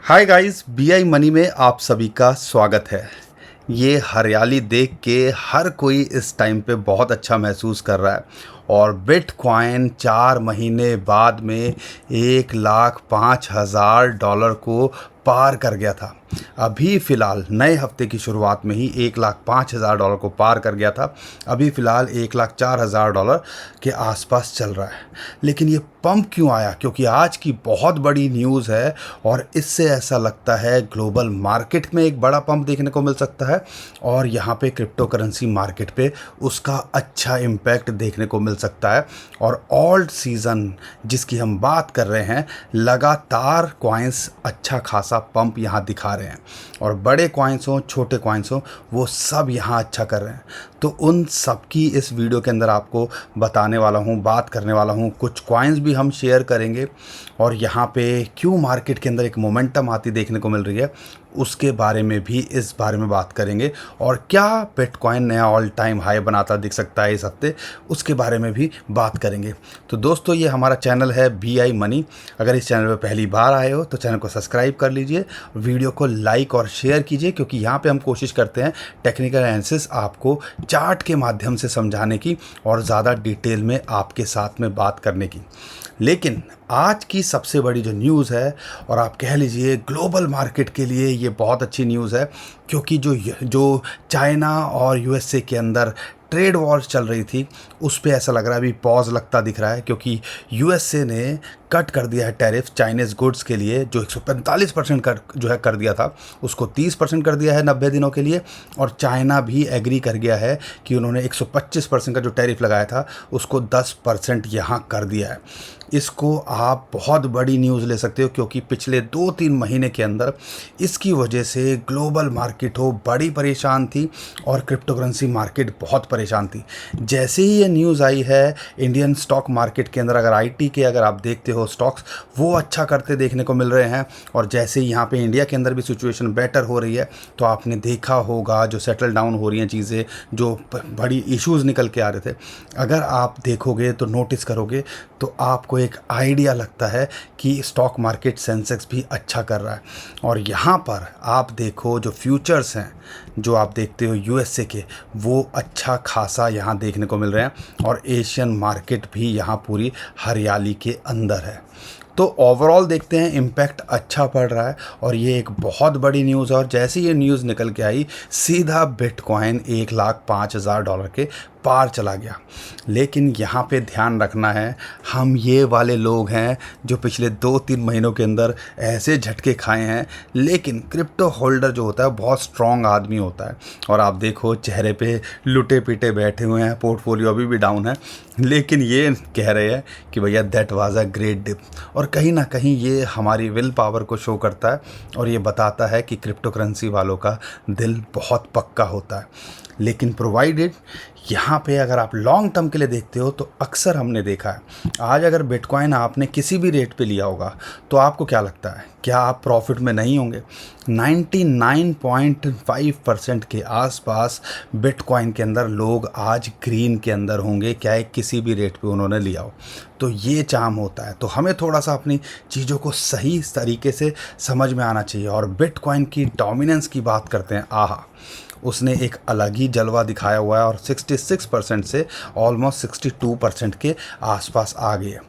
Hi guys, BI money में आप सभी का स्वागत है। ये हरियाली देख के हर कोई इस टाइम पे बहुत अच्छा महसूस कर रहा है और बिटकॉइन 4 महीने बाद में 1,05,000 को पार कर गया था। अभी फ़िलहाल नए हफ्ते की शुरुआत में ही 1,05,000 को पार कर गया था। अभी फ़िलहाल 1,04,000 के आसपास चल रहा है। लेकिन ये पंप क्यों आया? क्योंकि आज की बहुत बड़ी न्यूज़ है और इससे ऐसा लगता है ग्लोबल मार्केट में एक बड़ा पंप देखने को मिल सकता है और यहाँ पे क्रिप्टो करेंसी मार्केट पे उसका अच्छा इम्पैक्ट देखने को मिल सकता है। और ऑल्ट सीज़न जिसकी हम बात कर रहे हैं, लगातार कॉइन्स अच्छा खासा पंप यहाँ दिखा रहे हैं और बड़े कॉइन्स हों छोटे कॉइन्स हों वो सब यहाँ अच्छा कर रहे हैं। तो उन सब की इस वीडियो के अंदर आपको बताने वाला हूँ, बात करने वाला हूँ। कुछ कॉइन्स भी हम शेयर करेंगे और यहाँ पे क्यों मार्केट के अंदर एक मोमेंटम आती देखने को मिल रही है उसके बारे में भी इस बारे में बात करेंगे। और क्या बिटकॉइन नया ऑल टाइम हाई बनाता दिख सकता है इस हफ्ते, उसके बारे में भी बात करेंगे। तो दोस्तों, ये हमारा चैनल है बीआई मनी। अगर इस चैनल पर पहली बार आए हो तो चैनल को सब्सक्राइब कर लीजिए, वीडियो को लाइक और शेयर कीजिए, क्योंकि यहाँ पे हम कोशिश करते हैं टेक्निकल एनालिसिस आपको चार्ट के माध्यम से समझाने की और ज़्यादा डिटेल में आपके साथ में बात करने की। लेकिन आज की सबसे बड़ी जो न्यूज़ है, और आप कह लीजिए ग्लोबल मार्केट के लिए ये बहुत अच्छी न्यूज़ है, क्योंकि जो चाइना और यूएसए के अंदर ट्रेड वॉर चल रही थी उस पे ऐसा लग रहा है अभी पॉज लगता दिख रहा है, क्योंकि यूएसए ने कट कर दिया है टैरिफ चाइनीज़ गुड्स के लिए। जो 145% कर दिया था उसको 30% कर दिया है 90 दिनों के लिए। और चाइना भी एग्री कर गया है कि उन्होंने 125% का जो टैरिफ लगाया था उसको 10% यहाँ कर दिया है। इसको आप बहुत बड़ी न्यूज़ ले सकते हो, क्योंकि पिछले 2-3 महीने के अंदर इसकी वजह से ग्लोबल मार्केट बड़ी परेशान थी और क्रिप्टो करेंसी मार्केट बहुत परेशान थी। जैसे ही ये न्यूज़ आई है, इंडियन स्टॉक मार्केट के अंदर अगर आप देखते हो स्टॉक्स वो अच्छा करते देखने को मिल रहे हैं। और जैसे ही यहाँ पे इंडिया के अंदर भी सिचुएशन बेटर हो रही है, तो आपने देखा होगा जो सेटल डाउन हो रही हैं चीज़ें, जो बड़ी इश्यूज़ निकल के आ रहे थे, अगर आप देखोगे तो नोटिस करोगे तो आपको एक आइडिया लगता है कि स्टॉक मार्केट सेंसेक्स भी अच्छा कर रहा है। और यहाँ पर आप देखो जो फ्यूचर्स हैं जो आप देखते हो यूएसए के, वो अच्छा खासा यहाँ देखने को मिल रहे हैं और एशियन मार्केट भी यहाँ पूरी हरियाली के अंदर है। तो ओवरऑल देखते हैं इम्पैक्ट अच्छा पड़ रहा है और ये एक बहुत बड़ी न्यूज़ है। और जैसे ये न्यूज़ निकल के आई, सीधा बिटकॉइन 1,05,000 के पार चला गया। लेकिन यहाँ पे ध्यान रखना है, हम ये वाले लोग हैं जो पिछले 2-3 महीनों के अंदर ऐसे झटके खाए हैं। लेकिन क्रिप्टो होल्डर जो होता है बहुत स्ट्रॉन्ग आदमी होता है और आप देखो चेहरे पे लुटे पीटे बैठे हुए हैं, पोर्टफोलियो अभी भी डाउन है, लेकिन ये कह रहे हैं कि भैया that was a great dip. और कहीं ना कहीं ये हमारी विल पावर को शो करता है और ये बताता है कि क्रिप्टो करेंसी वालों का दिल बहुत पक्का होता है। लेकिन प्रोवाइडेड यहाँ पे अगर आप लॉन्ग टर्म के लिए देखते हो तो अक्सर हमने देखा है, आज अगर बिटकॉइन आपने किसी भी रेट पे लिया होगा तो आपको क्या लगता है, क्या आप प्रॉफिट में नहीं होंगे? 99.5% के आसपास बिटकॉइन के अंदर लोग आज ग्रीन के अंदर होंगे, क्या है किसी भी रेट पे उन्होंने लिया हो। तो ये चाम होता है। तो हमें थोड़ा सा अपनी चीज़ों को सही तरीके से समझ में आना चाहिए। और बिटकॉइन की डोमिनेंस की बात करते हैं, आहा, उसने एक अलग ही जलवा दिखाया हुआ है और 66% से ऑलमोस्ट 62% के आसपास आ गई है।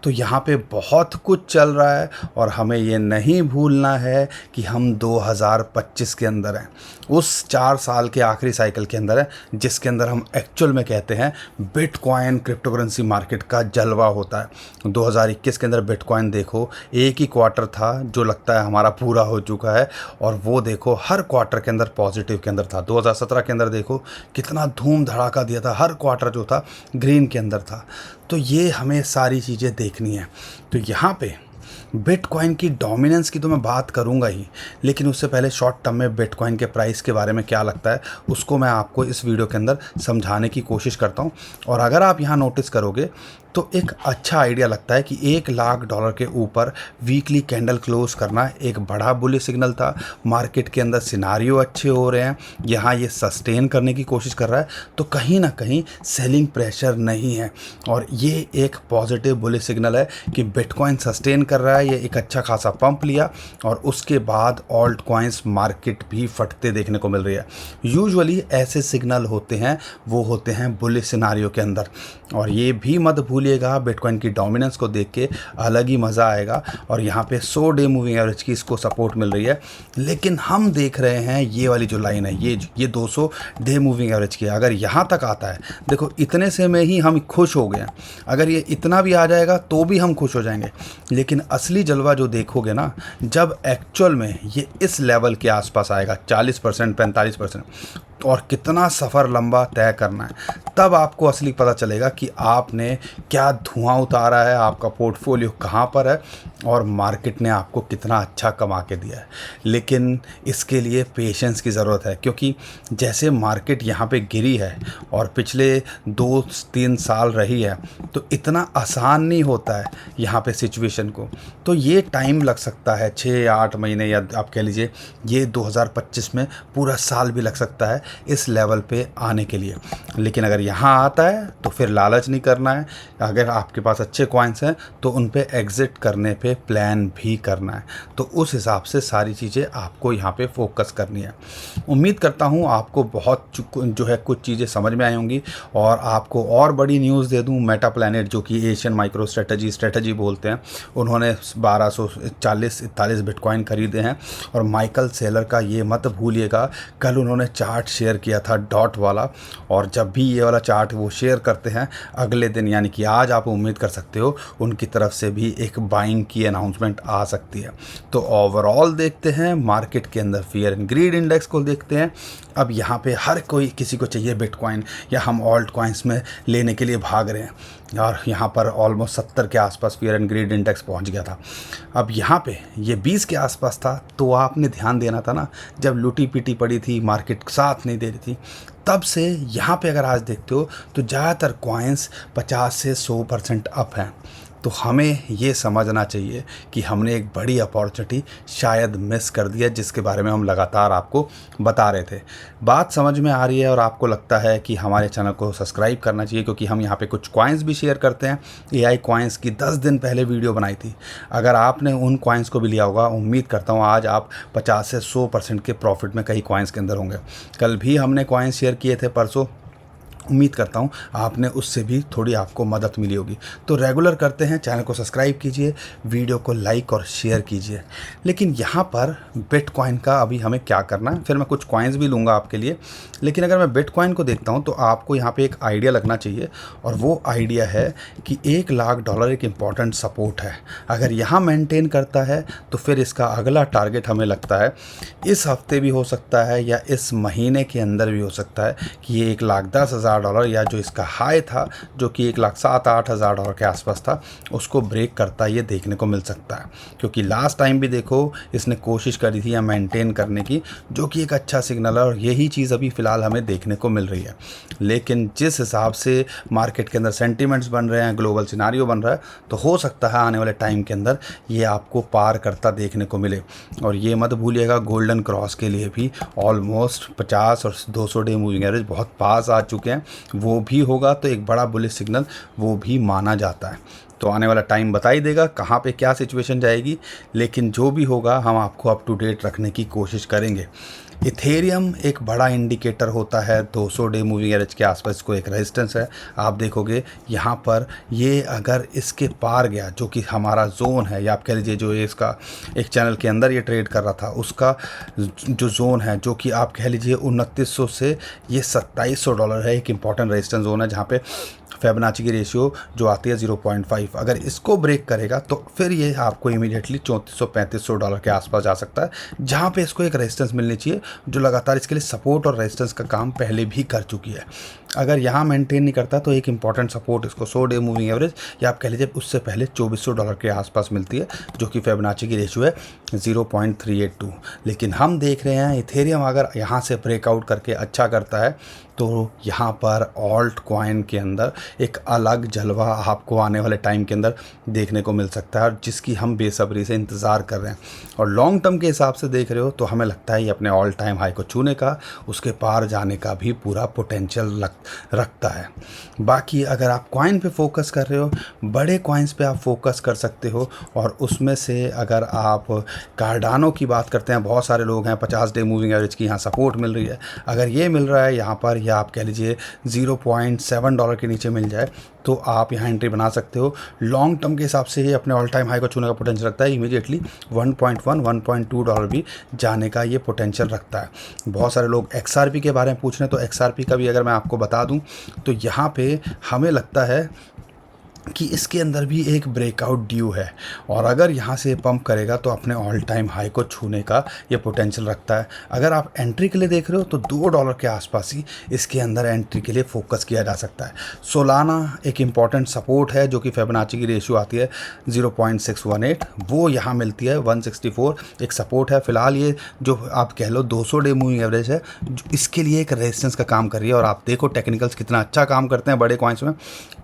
तो यहाँ पे बहुत कुछ चल रहा है और हमें ये नहीं भूलना है कि हम 2025 के अंदर हैं, उस 4 साल के आखिरी साइकिल के अंदर है जिसके अंदर हम एक्चुअल में कहते हैं बिटकॉइन क्रिप्टो करेंसी मार्केट का जलवा होता है। 2021 के अंदर बिटकॉइन देखो, एक ही क्वार्टर था जो लगता है हमारा पूरा हो चुका है और वो देखो हर क्वार्टर के अंदर पॉजिटिव के अंदर था। 2017 के अंदर देखो कितना धूम धड़ाका दिया था, हर क्वार्टर जो था ग्रीन के अंदर था। तो ये हमें सारी चीज़ें देखनी है। तो यहाँ पे बिटकॉइन की डोमिनेंस की तो मैं बात करूंगा ही, लेकिन उससे पहले शॉर्ट टर्म में बिटकॉइन के प्राइस के बारे में क्या लगता है उसको मैं आपको इस वीडियो के अंदर समझाने की कोशिश करता हूं। और अगर आप यहाँ नोटिस करोगे तो एक अच्छा आइडिया लगता है कि $1 लाख के ऊपर वीकली कैंडल क्लोज करना एक बड़ा बुलिश सिग्नल था। मार्केट के अंदर सिनारियो अच्छे हो रहे हैं, यहाँ ये सस्टेन करने की कोशिश कर रहा है, तो कहीं ना कहीं सेलिंग प्रेशर नहीं है और ये एक पॉजिटिव बुलिश सिग्नल है कि बिटकॉइन सस्टेन कर रहा है। ये एक अच्छा खासा पंप लिया और उसके बाद ऑल्ट कॉइन्स मार्केट भी फटते देखने को मिल रही है। यूजुअली ऐसे सिग्नल होते हैं, वो होते हैं बुलिश सिनारियो के अंदर। और ये भी मत भूलिएगा, बिटकॉइन की डोमिनेंस को देख के अलग ही मज़ा आएगा। और यहाँ पे 100 डे मूविंग एवरेज की इसको सपोर्ट मिल रही है, लेकिन हम देख रहे हैं ये वाली जो लाइन है, ये 200 डे मूविंग एवरेज की, अगर यहाँ तक आता है, देखो इतने से में ही हम खुश हो गए हैं। अगर ये इतना भी आ जाएगा तो भी हम खुश हो जाएंगे, लेकिन असली जलवा जो देखोगे ना, जब एक्चुअल में ये इस लेवल के आसपास आएगा 40% 45%, और कितना सफ़र लंबा तय करना है, तब आपको असली पता चलेगा कि आपने क्या धुआं उतारा है, आपका पोर्टफोलियो कहाँ पर है और मार्केट ने आपको कितना अच्छा कमा के दिया है। लेकिन इसके लिए पेशेंस की ज़रूरत है, क्योंकि जैसे मार्केट यहाँ पे गिरी है और पिछले 2-3 साल रही है, तो इतना आसान नहीं होता है यहाँ पे सिचुएशन को। तो ये टाइम लग सकता है, 6-8 महीने, या आप कह लीजिए ये 2025 में पूरा साल भी लग सकता है इस लेवल पे आने के लिए। लेकिन अगर यहाँ आता है तो फिर लालच नहीं करना है। अगर आपके पास अच्छे कॉइन्स हैं तो उन पे एग्ज़िट करने पे प्लान भी करना है। तो उस हिसाब से सारी चीज़ें आपको यहाँ पे फोकस करनी है। उम्मीद करता हूँ आपको बहुत जो है कुछ चीज़ें समझ में आई होंगी, और आपको और बड़ी न्यूज़ दे दूँ। मेटा प्लैनेट, जो कि एशियन माइक्रो स्ट्रेटजी बोलते हैं, उन्होंने 1240-41 बिटकॉइन खरीदे हैं। और माइकल सेलर का ये मत भूलिएगा, कल उन्होंने चार्ट शेयर किया था डॉट वाला, और जब भी ये वाला चार्ट वो शेयर करते हैं, अगले दिन यानी कि आज आप उम्मीद कर सकते हो उनकी तरफ से भी एक बाइंग की अनाउंसमेंट आ सकती है। तो ओवरऑल देखते हैं मार्केट के अंदर फियर एंड ग्रीड इंडेक्स को देखते हैं। अब यहाँ पे हर कोई किसी को चाहिए बिटकॉइन, या हम ऑल्ट कॉइन्स में लेने के लिए भाग रहे हैं, और यहाँ पर ऑलमोस्ट 70 के आसपास फियर एंड ग्रीड इंडेक्स पहुँच गया था। अब यहाँ पे ये 20 के आसपास था, तो आपने ध्यान देना था ना, जब लूटी पीटी पड़ी थी, मार्केट साथ नहीं दे रही थी, तब से यहाँ पे अगर आज देखते हो तो ज़्यादातर कॉइन्स 50 से 100% अप हैं। तो हमें ये समझना चाहिए कि हमने एक बड़ी अपॉर्चुनिटी शायद मिस कर दी है, जिसके बारे में हम लगातार आपको बता रहे थे। बात समझ में आ रही है और आपको लगता है कि हमारे चैनल को सब्सक्राइब करना चाहिए, क्योंकि हम यहाँ पे कुछ कॉइन्स भी शेयर करते हैं। AI कॉइन्स की 10 दिन पहले वीडियो बनाई थी, अगर आपने उन कॉइन्स को भी लिया होगा, उम्मीद करता हूँ आज आप 50 से 100% के प्रॉफिट में कई कॉइन्स के अंदर होंगे। कल भी हमने कॉइन्स शेयर किए थे, परसों, उम्मीद करता हूँ आपने उससे भी थोड़ी आपको मदद मिली होगी। तो रेगुलर करते हैं, चैनल को सब्सक्राइब कीजिए, वीडियो को लाइक और शेयर कीजिए। लेकिन यहाँ पर बिटकॉइन का अभी हमें क्या करना है, फिर मैं कुछ कॉइन्स भी लूँगा आपके लिए। लेकिन अगर मैं बिटकॉइन को देखता हूँ तो आपको यहाँ पे एक आइडिया लगना चाहिए, और वो आइडिया है कि $1 लाख एक इम्पॉर्टेंट सपोर्ट है। अगर यहाँ मेंटेन करता है तो फिर इसका अगला टारगेट हमें लगता है इस हफ्ते भी हो सकता है, या इस महीने के अंदर भी हो सकता है कि ये $1,10,000 या जो इसका हाई था, जो कि $1,07,000-8,000 के आसपास था, उसको ब्रेक करता ये देखने को मिल सकता है। क्योंकि लास्ट टाइम भी देखो इसने कोशिश करी थी या मेंटेन करने की, जो कि एक अच्छा सिग्नल है, और यही चीज़ अभी फ़िलहाल हमें देखने को मिल रही है। लेकिन जिस हिसाब से मार्केट के अंदर सेंटिमेंट्स बन रहे हैं, ग्लोबल सिनारियो बन रहा है, तो हो सकता है आने वाले टाइम के अंदर ये आपको पार करता देखने को मिले। और ये मत भूलिएगा, गोल्डन क्रॉस के लिए भी ऑलमोस्ट 50 और 200 डे मूविंग एवरेज बहुत पास आ चुके हैं, वो भी होगा तो एक बड़ा बुलिश सिग्नल वो भी माना जाता है। तो आने वाला टाइम बता ही देगा कहाँ पे क्या सिचुएशन जाएगी, लेकिन जो भी होगा हम आपको अप टू डेट रखने की कोशिश करेंगे। इथेरियम एक बड़ा इंडिकेटर होता है, 200 डे मूविंग एवरेज के आसपास को एक रेजिस्टेंस है। आप देखोगे यहाँ पर ये अगर इसके पार गया, जो कि हमारा जोन है, या आप कह लीजिए जो ये इसका एक चैनल के अंदर ये ट्रेड कर रहा था, उसका जो जोन है, जो कि आप कह लीजिए 2900 से ये $2700 है, एक इंपॉर्टेंट रेजिस्टेंस जोन है, जहाँ पे फिबोनाची की रेशियो जो आती है 0.5, अगर इसको ब्रेक करेगा तो फिर ये आपको इमीडिएटली $3400-3500 के आसपास जा सकता है, जहाँ पे इसको एक रेजिस्टेंस मिलनी चाहिए, जो लगातार इसके लिए सपोर्ट और रेजिस्टेंस का काम पहले भी कर चुकी है। अगर यहाँ मेंटेन नहीं करता तो एक इंपॉर्टेंट सपोर्ट इसको 100 डे मूविंग एवरेज, या आप कह लीजिए उससे पहले $2400 के आसपास मिलती है, जो कि फिबोनाची की रेशियो है 0.382। लेकिन हम देख रहे हैं इथेरियम अगर यहाँ से ब्रेकआउट करके अच्छा करता है, तो यहाँ पर ऑल्ट कॉइन के अंदर एक अलग जलवा आपको आने वाले टाइम के अंदर देखने को मिल सकता है, और जिसकी हम बेसब्री से इंतज़ार कर रहे हैं। और लॉन्ग टर्म के हिसाब से देख रहे हो तो हमें लगता है ये अपने ऑल टाइम हाई को छूने का, उसके पार जाने का भी पूरा पोटेंशियल रखता है। बाकी अगर आप कॉइन पे फोकस कर रहे हो, बड़े कॉइन्स पे आप फोकस कर सकते हो, और उसमें से अगर आप कार्डानो की बात करते हैं, बहुत सारे लोग हैं 50 डे मूविंग एवरेज की यहाँ सपोर्ट मिल रही है, अगर ये मिल रहा है यहाँ पर, या आप कह लीजिए $0.7 के नीचे मिल जाए तो आप यहाँ एंट्री बना सकते हो। लॉन्ग टर्म के हिसाब से ये अपने ऑल टाइम हाई को छूने का पोटेंशियल रखता है, इमीडिएटली $1.1-1.2 भी जाने का ये पोटेंशियल रखता है। बहुत सारे लोग XRP के बारे में पूछ रहे हैं, तो XRP का भी अगर मैं आपको बता दूं तो यहाँ पे हमें लगता है कि इसके अंदर भी एक ब्रेकआउट ड्यू है, और अगर यहाँ से पंप करेगा तो अपने ऑल टाइम हाई को छूने का ये पोटेंशियल रखता है। अगर आप एंट्री के लिए देख रहे हो तो $2 के आसपास ही इसके अंदर एंट्री के लिए फोकस किया जा सकता है। सोलाना एक इम्पॉर्टेंट सपोर्ट है, जो कि फिबोनाची की रेशियो आती है 0.618, वो यहाँ मिलती है 164, एक सपोर्ट है। फिलहाल ये जो आप कह लो 200 डे मूविंग एवरेज है, इसके लिए एक रेजिस्टेंस का काम कर रही है, और आप देखो टेक्निकल्स कितना अच्छा काम करते हैं बड़े कॉइन्स में।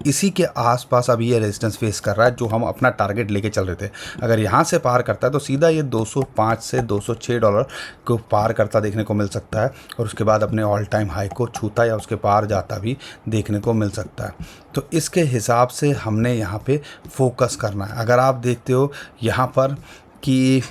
इसी के आसपास अभी ये रेजिस्टेंस फेस कर रहा है, जो हम अपना टारगेट लेके चल रहे थे। अगर यहाँ से पार करता है तो सीधा ये $205 से $206 को पार करता देखने को मिल सकता है, और उसके बाद अपने ऑल टाइम हाई को छूता या उसके पार जाता भी देखने को मिल सकता है। तो इसके हिसाब से हमने यहाँ पे फोकस करना है। अगर आप देखते हो यहाँ पर कि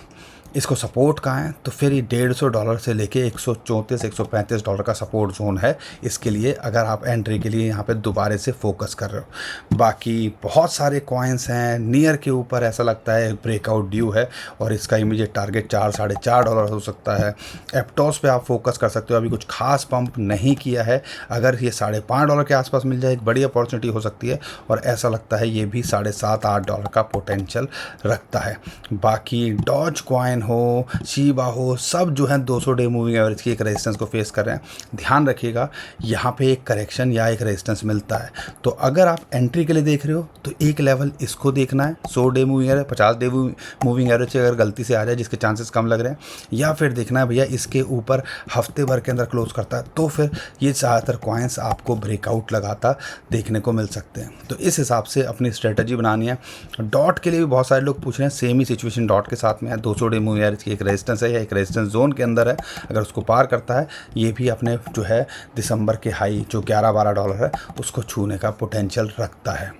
इसको सपोर्ट कहाँ है, तो फिर ये $150 से लेके $134-135 का सपोर्ट जोन है इसके लिए, अगर आप एंट्री के लिए यहाँ पे दोबारा से फोकस कर रहे हो। बाकी बहुत सारे कॉइन्स हैं नियर के ऊपर, ऐसा लगता है ब्रेकआउट ड्यू है, और इसका इमीडिएट टारगेट $4-4.5 हो सकता है। एप्टॉस पे आप फोकस कर सकते हो, अभी कुछ खास पंप नहीं किया है, अगर ये $5.5 के आसपास मिल जाए एक बड़ी अपॉर्चुनिटी हो सकती है, और ऐसा लगता है ये भी $7-8 का पोटेंशियल रखता है। बाकी डॉज कॉइन हो, शीबा हो, सब जो है 200 डे मूविंग एवरेज की एक रेजिस्टेंस को फेस कर रहे हैं। ध्यान रखिएगा यहाँ पे एक करेक्शन या एक रेजिस्टेंस मिलता है, तो अगर आप एंट्री के लिए देख रहे हो तो एक लेवल इसको देखना है, 100 day moving average 50 day moving average से अगर गलती से आ जाए, जिसके चांसेस कम लग रहे हैं, या फिर देखना है भैया इसके ऊपर हफ्ते भर के अंदर क्लोज करता है, तो फिर ये ज़्यादातर कॉइन्स आपको ब्रेकआउट लगाता देखने को मिल सकते हैं। तो इस हिसाब से अपनी स्ट्रेटजी बनानी है। डॉट के लिए भी बहुत सारे लोग पूछ रहे हैं, सेम ही सिचुएशन डॉट के साथ में है, 200 डे मूविंग एवरेज की एक रेजिस्टेंस है या एक रेजिस्टेंस जोन के अंदर है, अगर उसको पार करता है ये भी अपने जो है दिसंबर के हाई जो $11-12 है उसको छूने का पोटेंशियल रखता है।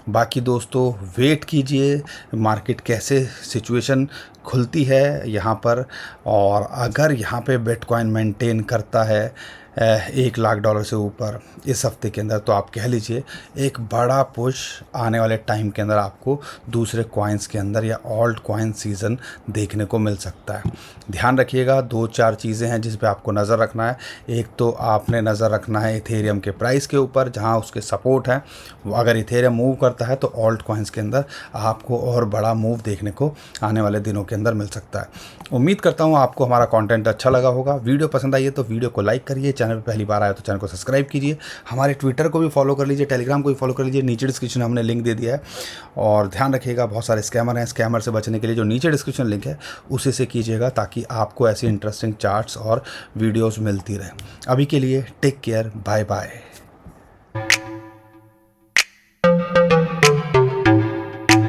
बाकी दोस्तों वेट कीजिए मार्केट कैसे सिचुएशन खुलती है यहाँ पर, और अगर यहाँ पे बिटकॉइन मेंटेन करता है $1,00,000 से ऊपर इस हफ्ते के अंदर, तो आप कह लीजिए एक बड़ा पुश आने वाले टाइम के अंदर आपको दूसरे कॉइन्स के अंदर या ऑल्ट कॉइन सीज़न देखने को मिल सकता है। ध्यान रखिएगा 2-4 चीज़ें हैं जिस पे आपको नज़र रखना है। एक तो आपने नज़र रखना है इथेरियम के प्राइस के ऊपर, जहां उसके सपोर्ट हैं, अगर इथेरियम मूव करता है तो ऑल्ट कॉइन्स के अंदर आपको और बड़ा मूव देखने को आने वाले दिनों के अंदर मिल सकता है। उम्मीद करता हूँ आपको हमारा कंटेंट अच्छा लगा होगा। वीडियो पसंद आई है तो वीडियो को लाइक करिए, चैनल पर पहली बार आए तो चैनल को सब्सक्राइब कीजिए, हमारे ट्विटर को भी फॉलो कर लीजिए, टेलीग्राम को भी फॉलो कर लीजिए, नीचे डिस्क्रिप्शन में हमने लिंक दे दिया है। और ध्यान रखिएगा बहुत सारे स्कैमर हैं, स्कैमर से बचने के लिए जो नीचे डिस्क्रिप्शन लिंक है उसी से कीजिएगा, ताकि आपको ऐसी इंटरेस्टिंग चार्ट्स और वीडियोज़ मिलती रहे। अभी के लिए टेक केयर, बाय बाय।